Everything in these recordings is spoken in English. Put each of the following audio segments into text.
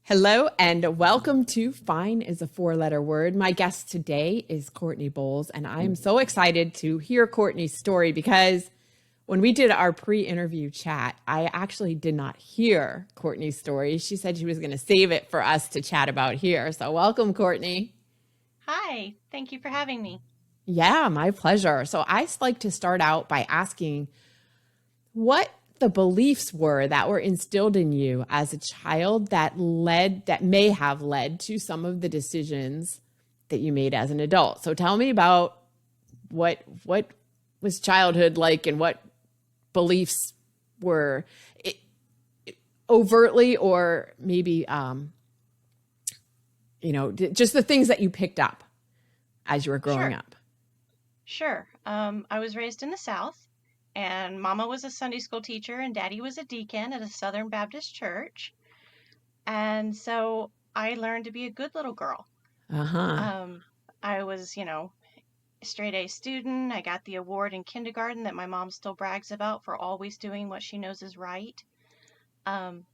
Hello and welcome to Fine is a Four-Letter Word. My guest today is Courtney Boles, and I'm so excited to hear Courtney's story because when we did our pre-interview chat, I actually did not hear Courtney's story. She said she was going to save it for us to chat about here. So welcome, Courtney. Hi, thank you for having me. Yeah, my pleasure. So I just like to start out by asking what the beliefs were that were instilled in you as a child that may have led to some of the decisions that you made as an adult. So tell me about what was childhood like and what beliefs were overtly or maybe just the things that you picked up as you were growing Sure, up. sure. I was raised in the South, and Mama was a Sunday school teacher, and Daddy was a deacon at a Southern Baptist church. And so I learned to be a good little girl. Uh-huh. Um, I was, a straight A student. I got the award in kindergarten that my mom still brags about for always doing what she knows is right. Um,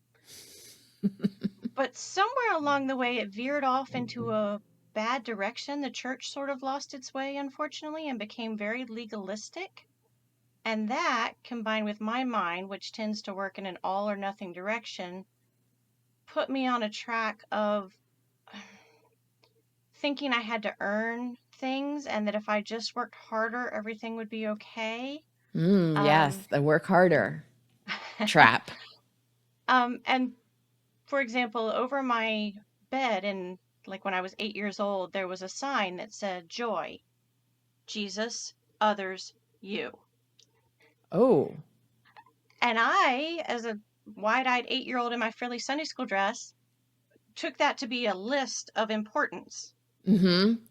but somewhere along the way, it veered off into a bad direction. The church sort of lost its way, unfortunately, and became very legalistic. And that, combined with my mind, which tends to work in an all or nothing direction, put me on a track of thinking I had to earn things and that if I just worked harder, everything would be okay. Yes, Um, the work harder trap. and for example, over my bed, and like when I was 8 years old, there was a sign that said joy, Jesus, others, you. Oh. And I, as a wide eyed 8 year old in my frilly Sunday school dress, took that to be a list of importance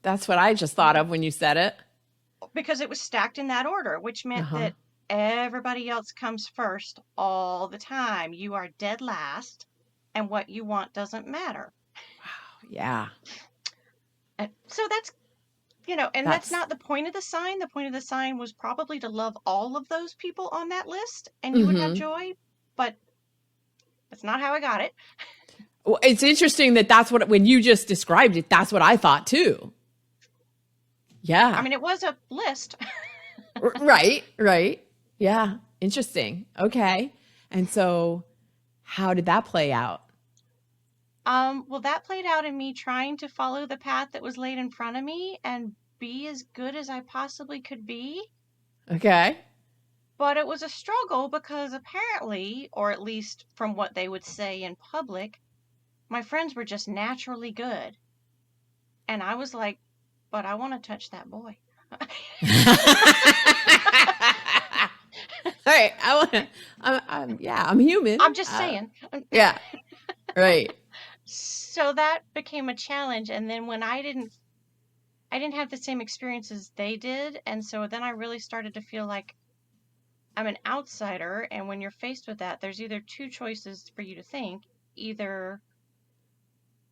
That's what I just thought of when you said it. because it was stacked in that order, which meant Uh-huh. that everybody else comes first all the time. You are dead last, and what you want doesn't matter. Yeah. And so and that's That's not the point of the sign. The point of the sign was probably to love all of those people on that list and you would have mhm. joy, but that's not how I got it. Well, it's interesting that that's what when you just described it, that's what I thought too. I Yeah. mean, it was a list. Right, right. Yeah. Interesting. Okay. And so how did that play out? Well, that played out in me trying to follow the path that was laid in front of me and be as good as I possibly could be. Okay. But it was a struggle because apparently, or at least from what they would say in public, my friends were just naturally good. And I was like, but I want to touch that boy. All right. I want to, yeah, I'm human. I'm just saying. Yeah. Right. So that became a challenge. And then when I didn't have the same experience as they did. And so then I really started to feel like I'm an outsider. And when you're faced with that, there's either two choices for you to think. Either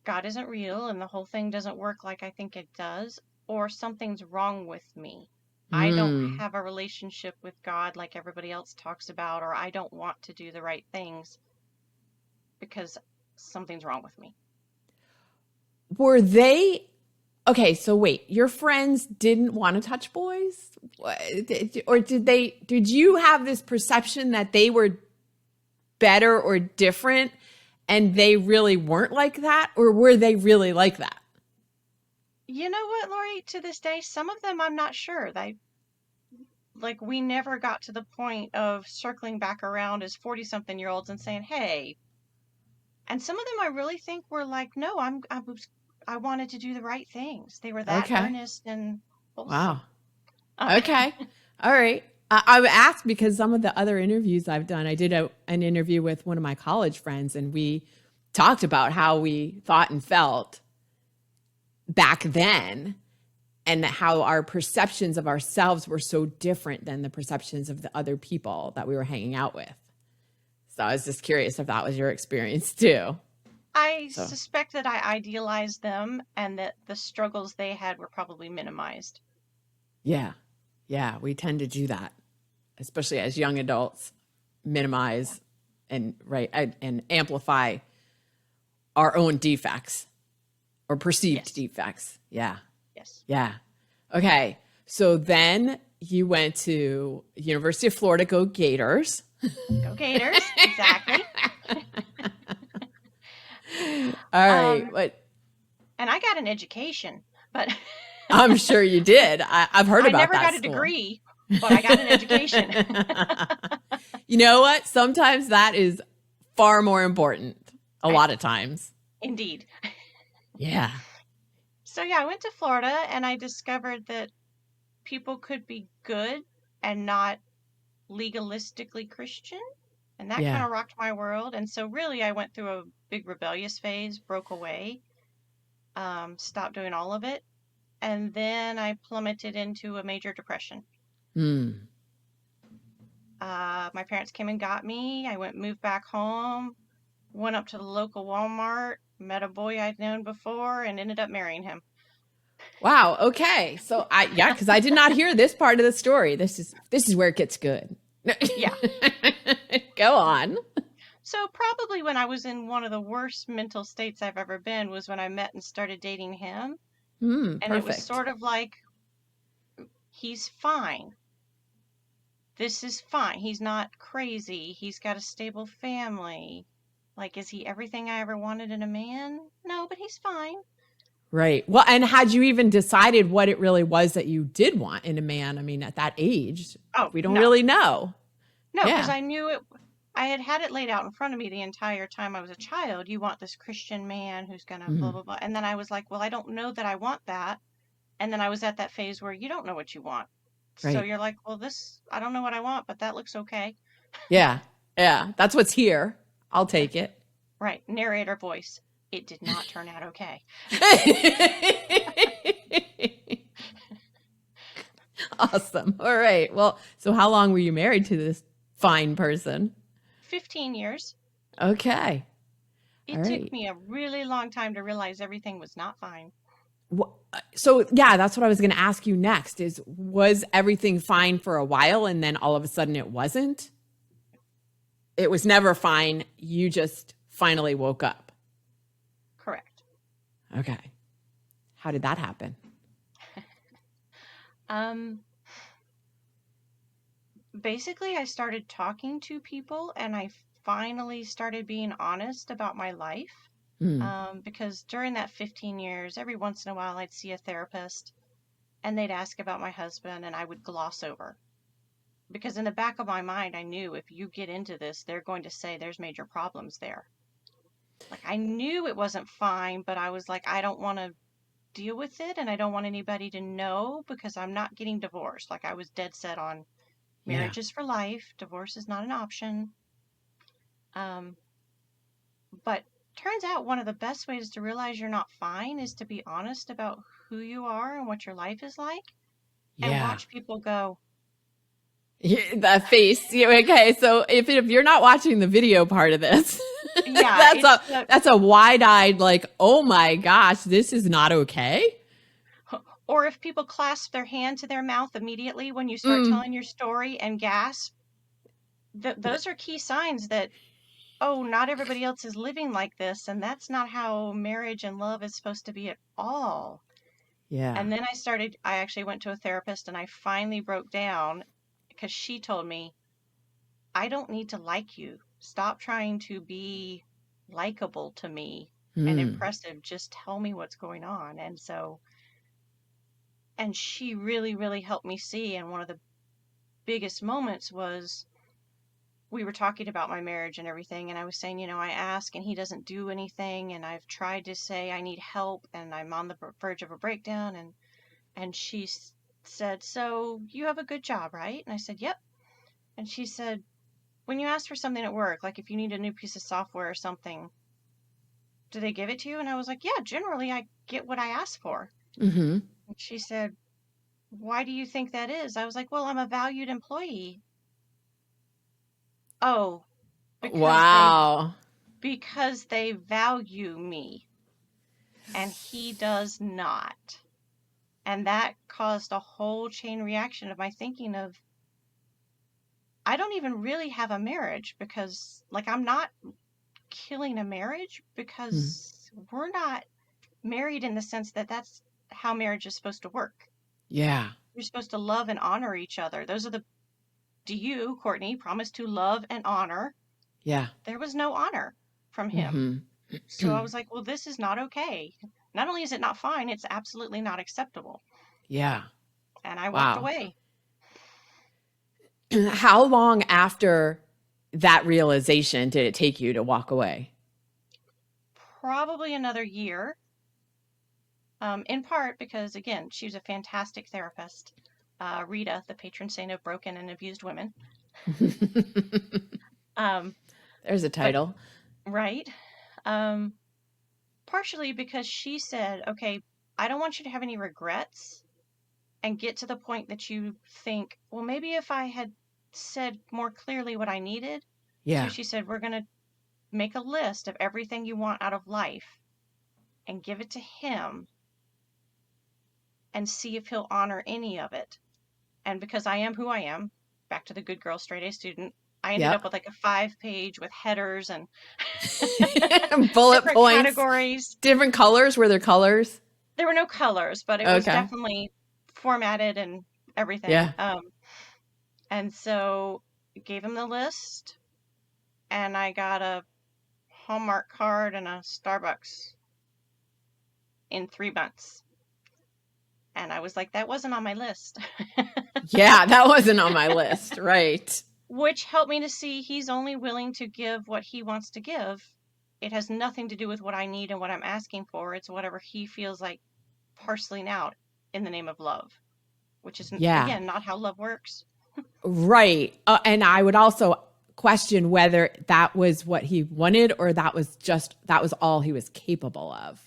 God isn't real and the whole thing doesn't work like I think it does, or something's wrong with me. I don't Mm. have a relationship with God like everybody else talks about, or I don't want to do the right things because something's wrong with me. Were they okay? So wait, your friends didn't want to touch boys, or did they? Did you have this perception that they were better or different, and they really weren't like that, or were they really like that? You know what, Lori? To this day, some of them I'm not sure. We never got to the point of circling back around as 40 something year olds and saying, hey. And some of them I really think were like, no, I wanted to do the right things. They were that Okay. earnest and Wow. wholesome. Uh, Okay. All right. I asked because some of the other interviews I've done, I did an interview with one of my college friends, and we talked about how we thought and felt back then and how our perceptions of ourselves were so different than the perceptions of the other people that we were hanging out with. So I was just curious if that was your experience too. I So, suspect that I idealized them and that the struggles they had were probably minimized. yeah. Yeah, we tend to do that, especially as young adults, Yeah. minimize and amplify our own defects or perceived Yes. defects. Yeah. Yes. Yeah. Okay. So then you went to University of Florida, go Gators. Go Gators. Exactly. All right. Um, But and I got an education, but I'm sure you did. I've heard I about never that got a school. degree, but I got an education. You know what? Sometimes that is far more important. A I, lot of times. indeed. Yeah. So yeah, I went to Florida and I discovered that people could be good and not legalistically Christian. And that kind Yeah. of rocked my world. And so really I went through a big rebellious phase, broke away, stopped doing all of it. And then I plummeted into a major depression. Hmm. My parents came and got me. I moved back home, went up to the local Walmart, met a boy I'd known before, and ended up marrying him. Wow. Okay. So because I did not hear this part of the story. This is where it gets good. Yeah. Go on. So probably when I was in one of the worst mental states I've ever been was when I met and started dating him. And it was Perfect. sort of like, he's fine. This is fine. He's not crazy. He's got a stable family. Like, is he everything I ever wanted in a man? No, but he's fine. Right. Well, and had you even decided what it really was that you did want in a man? I mean, at that age, Oh, we don't no. really know. No, because Yeah. I knew it. I had it laid out in front of me the entire time I was a child. You want this Christian man who's going to blah, Mhm. blah, blah. And then I was like, well, I don't know that I want that. And then I was at that phase where you don't know what you want. So Right. you're like, well, I don't know what I want, but that looks okay. Yeah. Yeah. That's what's here. I'll take it. Right. Narrator voice. It did not turn out okay. Awesome. All right. Well, so how long were you married to this fine person? 15 years. Okay. All It took right. me a really long time to realize everything was not fine. So yeah, that's what I was going to ask you next was everything fine for a while and then all of a sudden it wasn't? It was never fine. You just finally woke up. Correct. Okay. How did that happen? Um, Basically, I started talking to people and I finally started being honest about my life. Hmm. Because during that 15 years, every once in a while, I'd see a therapist and they'd ask about my husband and I would gloss over. Because in the back of my mind, I knew if you get into this, they're going to say there's major problems there. Like, I knew it wasn't fine, but I was like, I don't want to deal with it and I don't want anybody to know because I'm not getting divorced. Like, I was dead set on Yeah. marriage is for life, divorce is not an option. Um, but turns out one of the best ways to realize you're not fine is to be honest about who you are and what your life is like and Yeah. watch people go, That face. Okay. So if you're not watching the video part of this, yeah, it's the, that's a wide-eyed like, oh my gosh, this is not okay. or if people clasp their hand to their mouth immediately when you start Mm. telling your story and gasp, those are key signs that, oh, not everybody else is living like this, and that's not how marriage and love is supposed to be at all. Yeah. And then I actually went to a therapist and I finally broke down because she told me, I don't need to like you. Stop trying to be likable to me and Hmm. impressive. Just tell me what's going on. And she really, really helped me see. And one of the biggest moments was we were talking about my marriage and everything. And I was saying, I ask and he doesn't do anything. And I've tried to say I need help and I'm on the verge of a breakdown. And she said, so you have a good job, right? And I said, yep. And she said, when you ask for something at work, like if you need a new piece of software or something, do they give it to you? And I was like, yeah, generally I get what I ask for. Mm-hmm. And she said, why do you think that is? I was like, well, I'm a valued employee. Oh, because they Wow. because they value me and he does not. And that caused a whole chain reaction of my thinking of, I don't even really have a marriage because like I'm not killing a marriage Mm. because we're not married in the sense that that's how marriage is supposed to work. Yeah. You're supposed to love and honor each other. Do you, Courtney, promise to love and honor? Yeah. There was no honor from him. Hmm. So I was like, well, this is not okay. Not only is it not fine, it's absolutely not acceptable. Yeah. And I walked Wow. away. How long after that realization did it take you to walk away? Probably another year, in part because, again, she was a fantastic therapist. Rita, the patron saint of broken and abused women. Um, There's a but, title. right. Um, Partially because she said, okay, I don't want you to have any regrets and get to the point that you think, well, maybe if I had said more clearly what I needed. So Yeah. she said, we're going to make a list of everything you want out of life and give it to him and see if he'll honor any of it. And because I am who I am, back to the good girl straight A student, I ended up Yep. with like a 5-page with headers and Bullet different points, categories. different colors. Were there colors? There were no colors, but it was Okay. definitely formatted and everything. Yeah. And so gave him the list, and I got a Hallmark card and a Starbucks in 3 months. And I was like, that wasn't on my list. Yeah. That wasn't on my list. Right. Which helped me to see he's only willing to give what he wants to give. It has nothing to do with what I need and what I'm asking for. It's whatever he feels like parceling out in the name of love, which is, Yeah. again, not how love works. Right. And I would also question whether that was what he wanted or that was all he was capable of.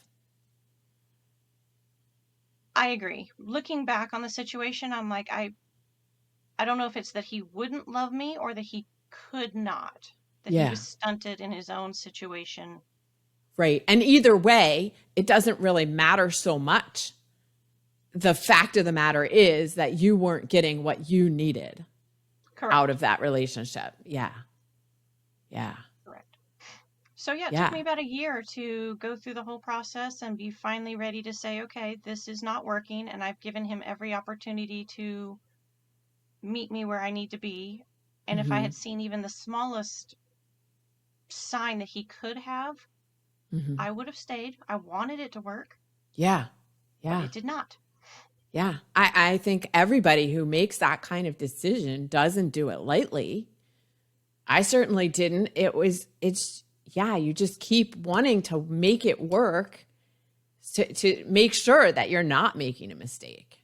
I agree. Looking back on the situation, I'm like, I don't know if it's that he wouldn't love me or that he could not, that he Yeah. was stunted in his own situation. Right. And either way, it doesn't really matter so much. The fact of the matter is that you weren't getting what you needed out Correct. of that relationship. Yeah. Yeah. Correct. So yeah, it took Yeah. me about a year to go through the whole process and be finally ready to say, okay, this is not working. And I've given him every opportunity to meet me where I need to be. And if I Mm-hmm. had seen even the smallest sign that he could have, Mm-hmm. I would have stayed. I wanted it to work, Yeah. but Yeah. it did not. Yeah. I think everybody who makes that kind of decision doesn't do it lightly. I certainly didn't. Yeah, you just keep wanting to make it work to make sure that you're not making a mistake.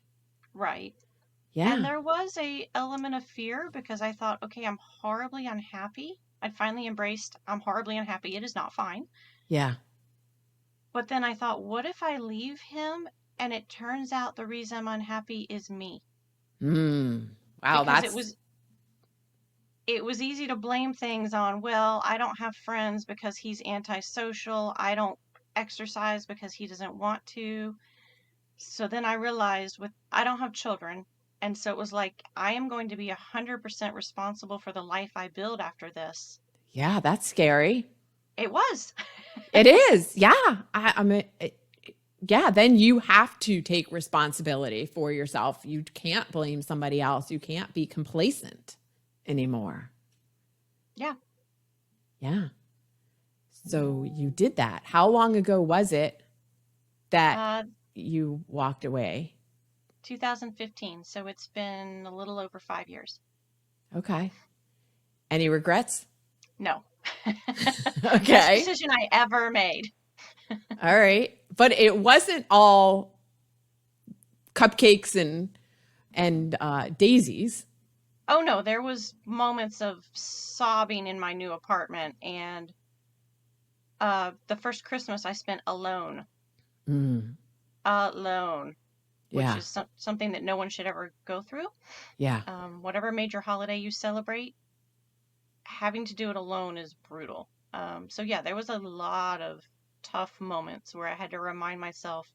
Right. And Yeah. there was a element of fear because I thought, okay, I'm horribly unhappy. I'd finally embraced I'm horribly unhappy. It is not fine. Yeah. But then I thought, what if I leave him and it turns out the reason I'm unhappy is me? Wow, Because that's it was easy to blame things on, well, I don't have friends because he's antisocial. I don't exercise because he doesn't want to. So then I realized I don't have children. And so it was like, I am going to be 100% responsible for the life I build after this. yeah, that's scary. It was. It is. Yeah. I mean, yeah, then you have to take responsibility for yourself. You can't blame somebody else. You can't be complacent anymore. Yeah. Yeah. So you did that. How long ago was it that Uh, you walked away? 2015. So it's been a little over 5 years. Okay. Any regrets? No. Best Okay. decision I ever made. All right. But it wasn't all cupcakes and daisies. Oh no, there was moments of sobbing in my new apartment, and the first Christmas I spent alone. Mm, Alone, which yeah. is something that no one should ever go through. Yeah. Whatever major holiday you celebrate, having to do it alone is brutal. So yeah, there was a lot of tough moments where I had to remind myself,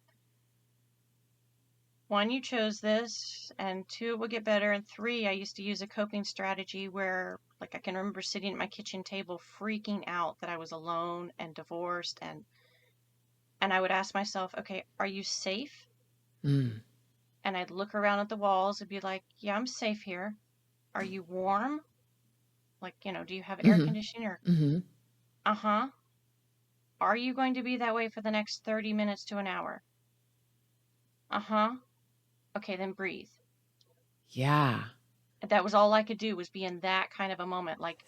one, you chose this, and two, it will get better, and three, I used to use a coping strategy where, like, I can remember sitting at my kitchen table freaking out that I was alone and divorced, and I would ask myself, okay, are you safe? Mm. And I'd look around at the walls and be like, yeah, I'm safe here. Are you warm? Like, do you have air Mm-hmm. conditioning? Or, Mm-hmm. uh-huh. Are you going to be that way for the next 30 minutes to an hour? Uh-huh. Okay, then breathe. Yeah. That was all I could do, was be in that kind of a moment. Like,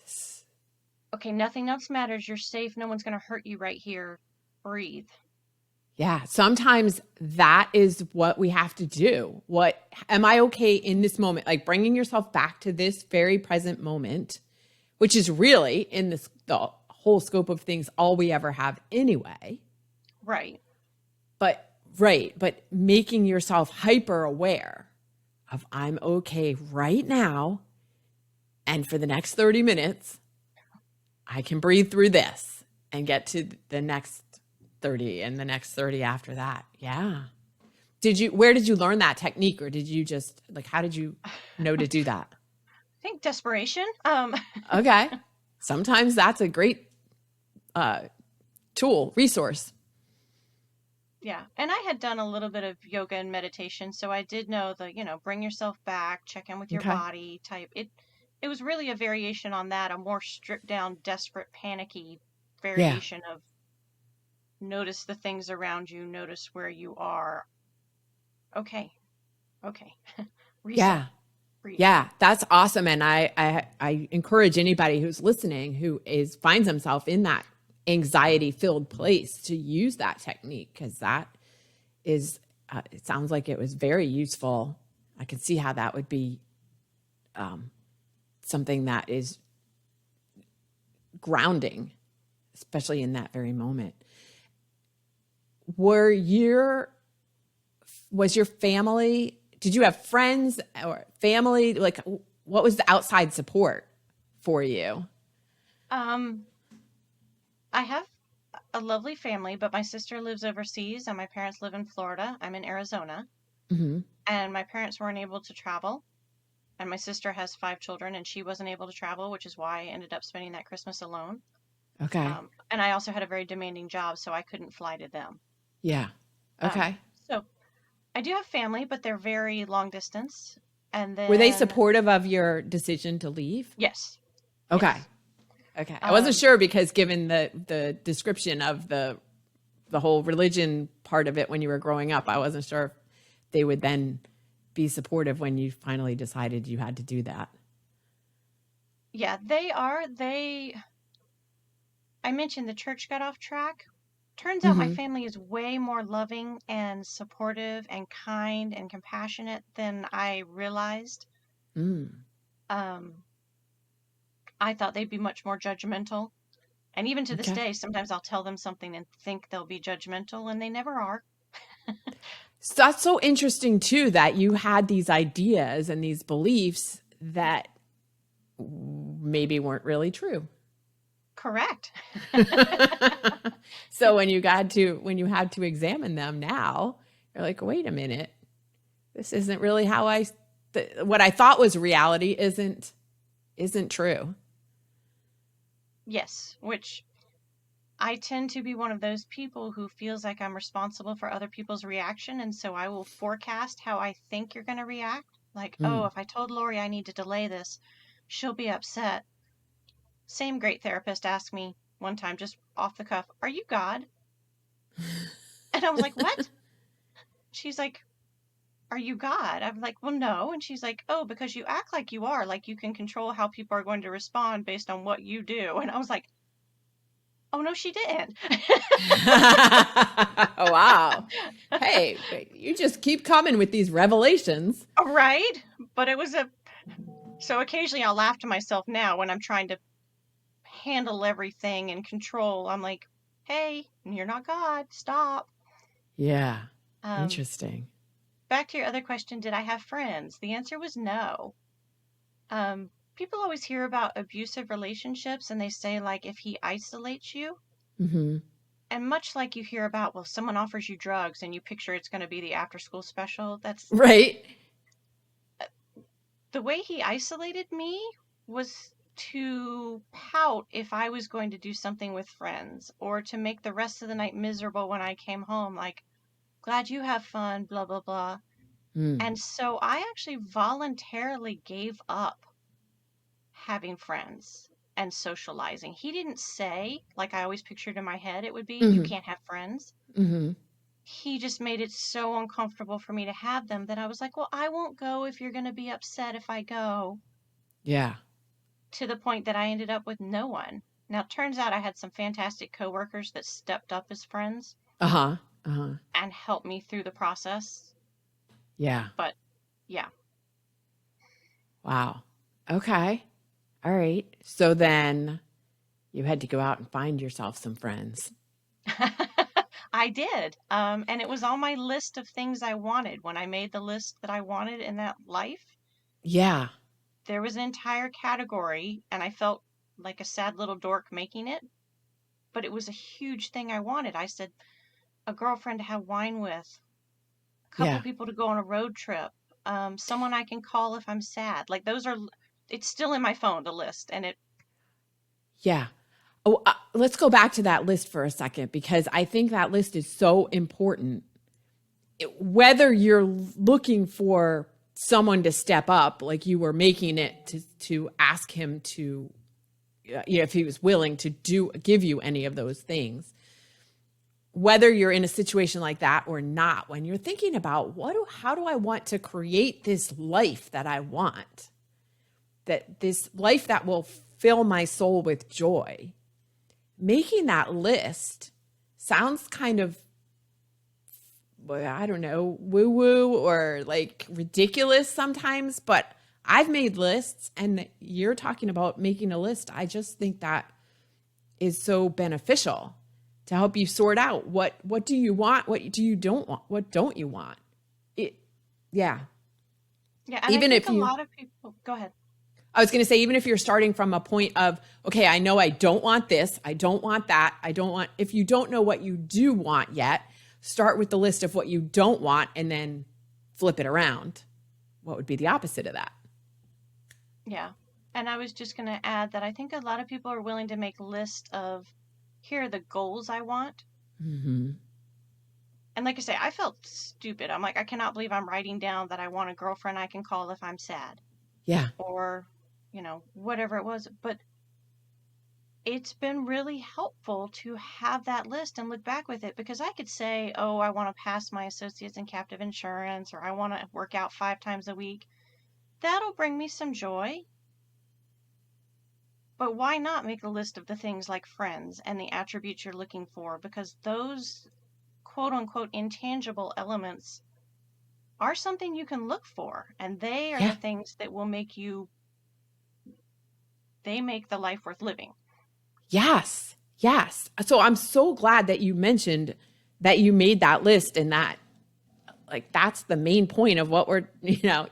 okay, nothing else matters. You're safe. No one's going to hurt you right here. Breathe. Yeah. Sometimes that is what we have to do. What am I okay in this moment? Like bringing yourself back to this very present moment, which is really in the whole scope of things, all we ever have anyway. Right. But right. But making yourself hyper aware of I'm okay right now. And for the next 30 minutes, I can breathe through this and get to the next 30 and the next 30 after that. Yeah. Where did you learn that technique, or did you just like, how did you know to do that? I think desperation. Okay. Sometimes that's a great tool, resource. Yeah. And I had done a little bit of yoga and meditation, so I did know the, bring yourself back, check in with your Okay. body type. It was really a variation on that, a more stripped down, desperate, panicky Yeah. variation of notice the things around you, notice where you are. Okay. Okay. Reset. Yeah. Breathe. Yeah, that's awesome. And I encourage anybody who's listening who finds himself in that anxiety filled place to use that technique, because that is, it sounds like it was very useful. I can see how that would be something that is grounding, especially in that very moment. Were your was your family, did you have friends or family? Like, what was the outside support for you? Um, I have a lovely family, but my sister lives overseas and my parents live in Florida. I'm in Arizona, Mm-hmm. and my parents weren't able to travel. And my sister has 5 children and she wasn't able to travel, which is why I ended up spending that Christmas alone. Okay. And I also had a very demanding job, so I couldn't fly to them. Yeah. Um, Okay. so I do have family, but they're very long distance. And Were they then, supportive of your decision to leave? yes, Okay. yes. Okay. I wasn't Um, sure because given the description of the whole religion part of it when you were growing up, I wasn't sure if they would then be supportive when you finally decided you had to do that. yeah, they are. I mentioned the church got off track. Turns out my Mm-hmm. family is way more loving and supportive and kind and compassionate than I realized. Mm. Um, I thought they'd be much more judgmental. And even to this Okay. day, sometimes I'll tell them something and think they'll be judgmental, and they never are. So that's so interesting too, that you had these ideas and these beliefs that maybe weren't really true. Correct. So when you had to examine them now, you're like, wait a minute, this isn't really how what I thought was reality isn't true. Yes, which I tend to be one of those people who feels like I'm responsible for other people's reaction. And so I will forecast how I think you're going to react. Like, oh, Mm. if I told Lori I need to delay this, she'll be upset. Same great therapist asked me one time, just off the cuff, are you God? And I was like, what? She's like, are you God? I'm like, well, no. And she's like, oh, because you act like you are, like you can control how people are going to respond based on what you do. And I was like, oh, no, she didn't. Wow. Hey, you just keep coming with these revelations. Right? But so occasionally I'll laugh to myself now when I'm trying to handle everything and control. I'm like, hey, you're not God. Stop. Yeah. Um, Interesting. Back to your other question, did I have friends? The answer was no. People always hear about abusive relationships and they say, like, if he isolates you, Mm-hmm. And much like you hear about, well, someone offers you drugs and you picture it's going to be the after school special, that's Right. the way he isolated me was to pout if I was going to do something with friends or to make the rest of the night miserable when I came home, like, glad you have fun, blah, blah, blah. Mm. And so I actually voluntarily gave up having friends and socializing. He didn't say, like I always pictured in my head it would be, you Mm-hmm. can't have friends. Mm-hmm. He just made it so uncomfortable for me to have them that I was like, well, I won't go if you're going to be upset if I go, Yeah. to the point that I ended up with no one. Now, it turns out I had some fantastic coworkers that stepped up as friends Uh-huh. Uh-huh. and helped me through the process. Yeah. But yeah. Wow. Okay. All right. So then you had to go out and find yourself some friends. I did. And it was on my list of things I wanted. When I made the list that I wanted in that life, Yeah. there was an entire category, and I felt like a sad little dork making it, but it was a huge thing I wanted. I said, a girlfriend to have wine with, a couple Yeah. people to go on a road trip, someone I can call if I'm sad. Like those are, it's still in my phone, the list, and it, Yeah. Oh, let's go back to that list for a second because I think that list is so important. Whether you're looking for someone to step up, like you were making it to ask him to, if he was willing to give you any of those things, whether you're in a situation like that or not, when you're thinking about how do I want to create this life that I want, that this life that will fill my soul with joy, making that list sounds kind of, I don't know, woo woo or like ridiculous sometimes, but I've made lists and you're talking about making a list. I just think that is so beneficial to help you sort out what do you want, what do you don't want, what don't you want. It, yeah. yeah. And I Even think if a you, lot of people, go ahead. I was going to say, even if you're starting from a point of, okay, I know I don't want this, I don't want that, I don't want, if you don't know what you do want yet, start with the list of what you don't want and then flip it around. What would be the opposite of that? Yeah. And I was just going to add that I think a lot of people are willing to make a list of, here are the goals I want. Mm-hmm. And like I say, I felt stupid. I'm like, I cannot believe I'm writing down that I want a girlfriend I can call if I'm sad, Yeah. or, whatever it was. But it's been really helpful to have that list and look back with it, because I could say, oh, I want to pass my associates in captive insurance, or I want to work out 5 times a week. That'll bring me some joy. But why not make a list of the things like friends and the attributes you're looking for? Because those quote unquote intangible elements are something you can look for. And they are Yeah. the things that will they make the life worth living. Yes. Yes. So I'm so glad that you mentioned that you made that list and that, like, that's the main point of what we're,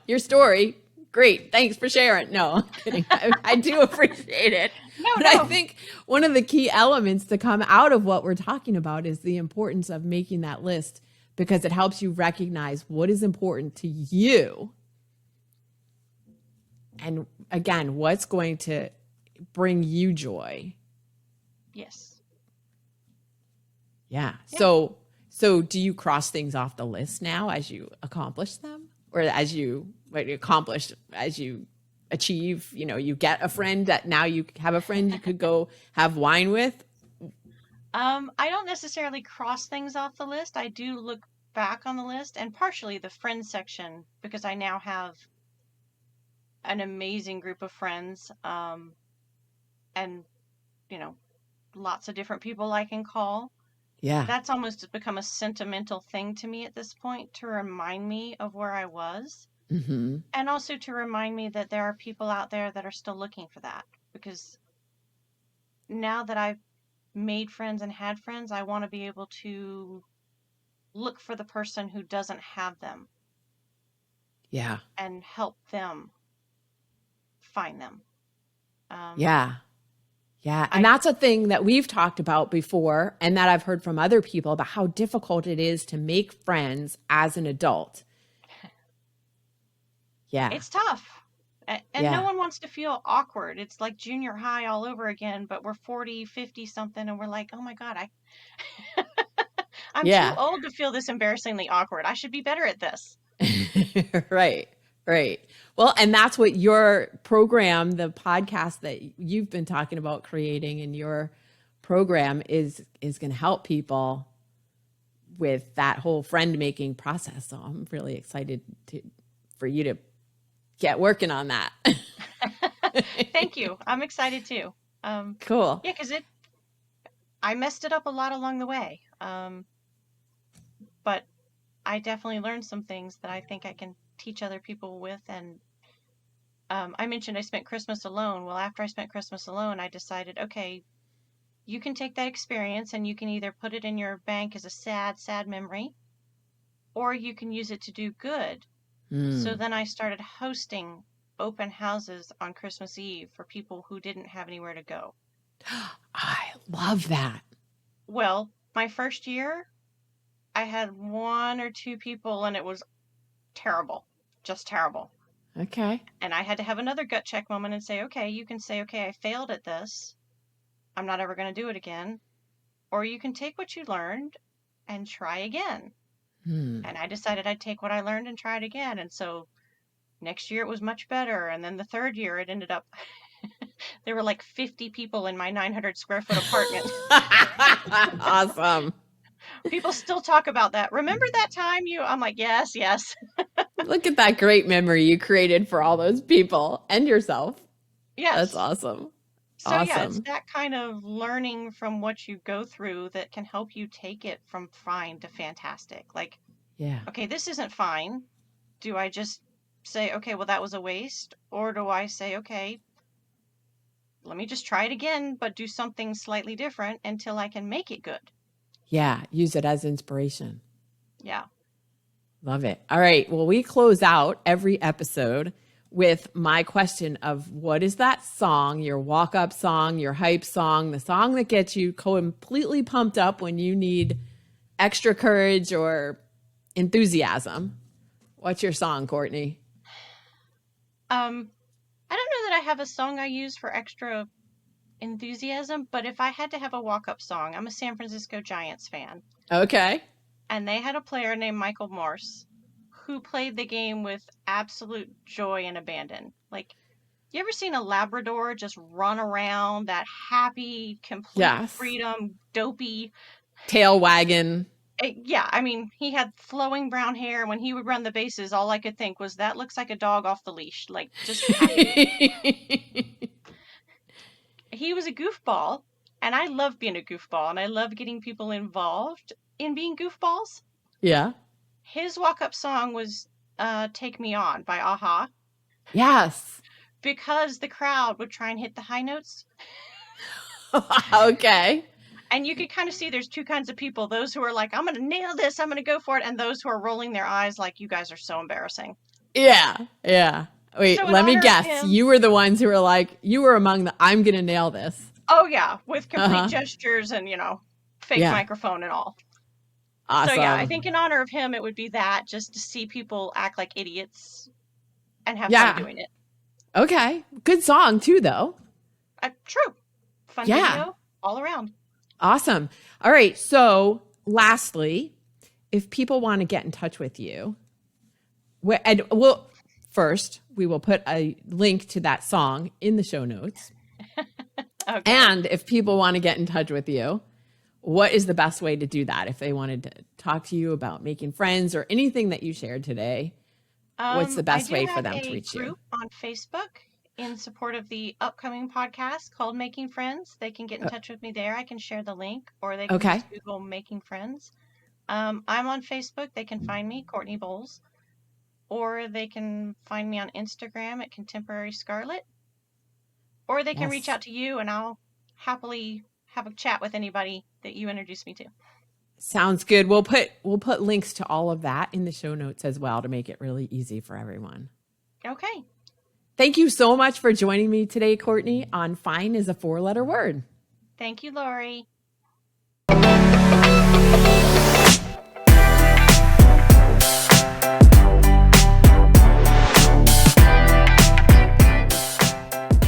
your story. Great. Thanks for sharing. No, I'm kidding. I do appreciate it. No, But I no. think one of the key elements to come out of what we're talking about is the importance of making that list, because it helps you recognize what is important to you. And again, what's going to bring you joy. Yes. Yeah. Yeah. So do you cross things off the list now as you accomplish them, or as you accomplish, as you achieve, you get a friend that now you have a friend you could go have wine with? I don't necessarily cross things off the list. I do look back on the list, and partially the friends section, because I now have an amazing group of friends, and, you know, lots of different people I can call. Yeah. That's almost become a sentimental thing to me at this point, to remind me of where I was, Mm-hmm. and also to remind me that there are people out there that are still looking for that. Because now that I've made friends and had friends, I want to be able to look for the person who doesn't have them Yeah. and help them find them. Um, Yeah. Yeah. And that's a thing that we've talked about before and that I've heard from other people about how difficult it is to make friends as an adult. Yeah. It's tough. And no Yeah. one wants to feel awkward. It's like junior high all over again, but we're 40, 50 something and we're like, "Oh my God, I'm too Yeah. old to feel this embarrassingly awkward. I should be better at this." Right. Right. Well, and that's what your program, the podcast that you've been talking about creating in your program is going to help people with that whole friend making process. So I'm really excited for you to get working on that. Thank you. I'm excited too. Cool. Yeah, because I messed it up a lot along the way. But I definitely learned some things that I think I can teach other people with. And I mentioned I spent Christmas alone. Well, after I spent Christmas alone, I decided, okay, you can take that experience and you can either put it in your bank as a sad, sad memory, or you can use it to do good. So then I started hosting open houses on Christmas Eve for people who didn't have anywhere to go. I love that. Well, my first year, I had 1 or 2 people and it was terrible, just terrible. Okay. And I had to have another gut check moment and say, okay, you can say, okay, I failed at this. I'm not ever going to do it again. Or you can take what you learned and try again. And I decided I'd take what I learned and try it again. And so next year it was much better. And then the third year it ended up, there were like 50 people in my 900 square foot apartment. Awesome. People still talk about that. Remember that time I'm like, yes, yes. Look at that great memory you created for all those people and yourself. Yes. That's awesome. So awesome. yeah, it's that kind of learning from what you go through that can help you take it from fine to fantastic. Like, yeah. Okay, this isn't fine. Do I just say, okay, well, that was a waste? Or do I say, okay, let me just try it again, but do something slightly different until I can make it good? Yeah. Use it as inspiration. Yeah. Love it. All right. Well, we close out every episode with my question of what is that song, your walk up song, your hype song, the song that gets you completely pumped up when you need extra courage or enthusiasm. What's your song, Courtney? I don't know that I have a song I use for extra enthusiasm, but if I had to have a walk up song, I'm a San Francisco Giants fan. Okay. And they had a player named Michael Morse who played the game with absolute joy and abandon. Like, you ever seen a Labrador just run around, that happy, complete freedom, dopey tail wagon? Yeah, I mean, he had flowing brown hair. When he would run the bases, all I could think was, that looks like a dog off the leash. Like, just happy. He was a goofball, and I love being a goofball, and I love getting people involved in being goofballs. Yeah. His walk-up song was Take Me On by a-ha. Yes. Because the crowd would try and hit the high notes. Okay. And you could kind of see there's two kinds of people. Those who are like, I'm going to nail this, I'm going to go for it. And those who are rolling their eyes like, you guys are so embarrassing. Yeah. Yeah. Wait, So let me guess. You were the ones who were like, you were among the, I'm going to nail this. Oh, yeah. With complete gestures and, fake microphone and all. Awesome. So, yeah, I think in honor of him, it would be that, just to see people act like idiots and have fun doing it. Okay. Good song, too, though. True. Fun video all around. Awesome. All right. So, lastly, if people want to get in touch with you, first, we will put a link to that song in the show notes. Okay. And if people want to get in touch with you, what is the best way to do that? If they wanted to talk to you about making friends or anything that you shared today, what's the best way for them to reach you? I do have a group on Facebook in support of the upcoming podcast called Making Friends. They can get in touch with me there. I can share the link, or they can just Google Making Friends. I'm on Facebook. They can find me, Courtney Boles. Or they can find me on Instagram at Contemporary Scarlet. Or they can reach out to you, and I'll happily have a chat with anybody that you introduce me to. Sounds good. We'll put links to all of that in the show notes as well to make it really easy for everyone. Okay. Thank you so much for joining me today, Courtney, on Fine is a 4-letter word. Thank you, Lori.